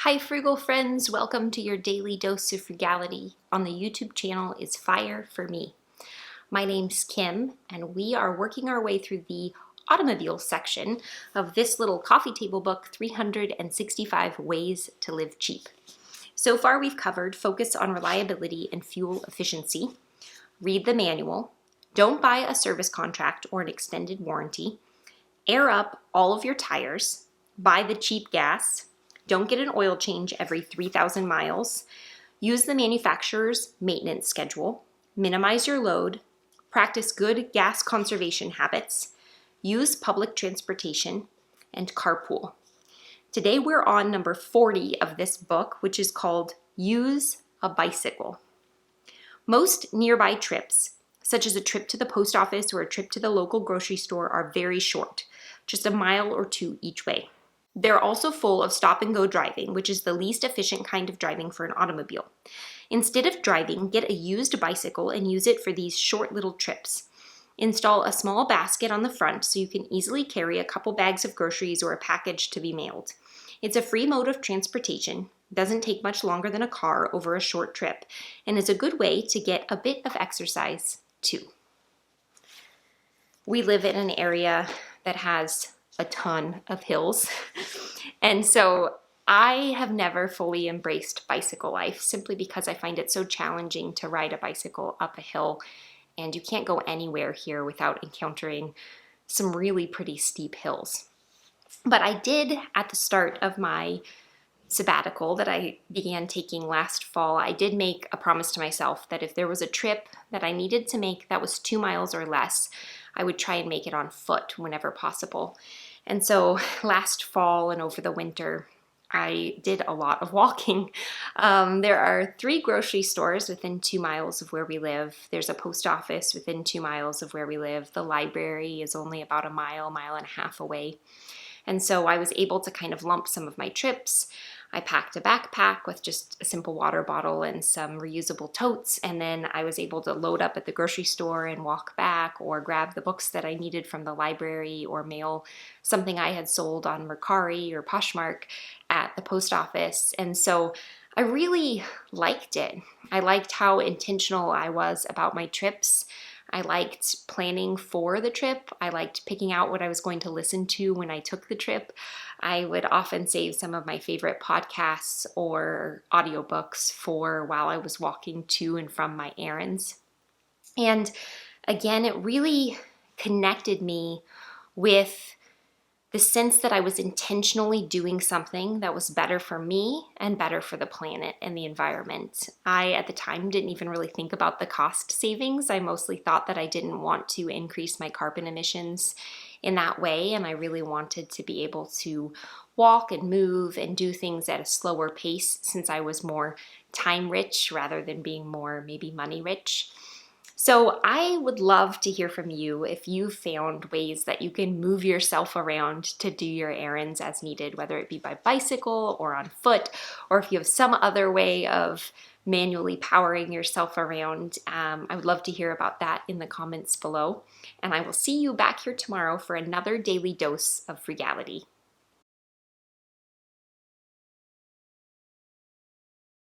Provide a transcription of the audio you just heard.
Hi frugal friends, welcome to your daily dose of frugality on the YouTube channel is Fire for Me. My name's Kim and we are working our way through the automobile section of this little coffee table book, 365 Ways to Live Cheap. So far we've covered focus on reliability and fuel efficiency, read the manual, don't buy a service contract or an extended warranty, air up all of your tires, buy the cheap gas, don't get an oil change every 3,000 miles, use the manufacturer's maintenance schedule, minimize your load, practice good gas conservation habits, use public transportation, and carpool. Today we're on number 40 of this book, which is called Use a Bicycle. Most nearby trips, such as a trip to the post office or a trip to the local grocery store, are very short, just a mile or two each way. They're also full of stop-and-go driving, which is the least efficient kind of driving for an automobile. Instead of driving, get a used bicycle and use it for these short little trips. Install a small basket on the front so you can easily carry a couple bags of groceries or a package to be mailed. It's a free mode of transportation, doesn't take much longer than a car over a short trip, and is a good way to get a bit of exercise too. We live in an area that has a ton of hills. And so I have never fully embraced bicycle life simply because I find it so challenging to ride a bicycle up a hill. And you can't go anywhere here without encountering some really pretty steep hills. But I did at the start of my sabbatical that I began taking last fall, I did make a promise to myself that if there was a trip that I needed to make that was 2 miles or less, I would try and make it on foot whenever possible. And so last fall and over the winter, I did a lot of walking. There are 3 grocery stores within 2 miles of where we live. There's a post office within 2 miles of where we live. The library is only about a mile and a half away. And so I was able to kind of lump some of my trips. I packed a backpack with just a simple water bottle and some reusable totes, and then I was able to load up at the grocery store and walk back or grab the books that I needed from the library or mail something I had sold on Mercari or Poshmark at the post office. And so I really liked it. I liked how intentional I was about my trips. I liked planning for the trip. I liked picking out what I was going to listen to when I took the trip. I would often save some of my favorite podcasts or audiobooks for while I was walking to and from my errands. And again, it really connected me with the sense that I was intentionally doing something that was better for me and better for the planet and the environment. I, at the time, didn't even really think about the cost savings. I mostly thought that I didn't want to increase my carbon emissions in that way, and I really wanted to be able to walk and move and do things at a slower pace since I was more time rich rather than being more maybe money rich. So I would love to hear from you if you found ways that you can move yourself around to do your errands as needed, whether it be by bicycle or on foot, or if you have some other way of manually powering yourself around. I would love to hear about that in the comments below. And I will see you back here tomorrow for another daily dose of frugality.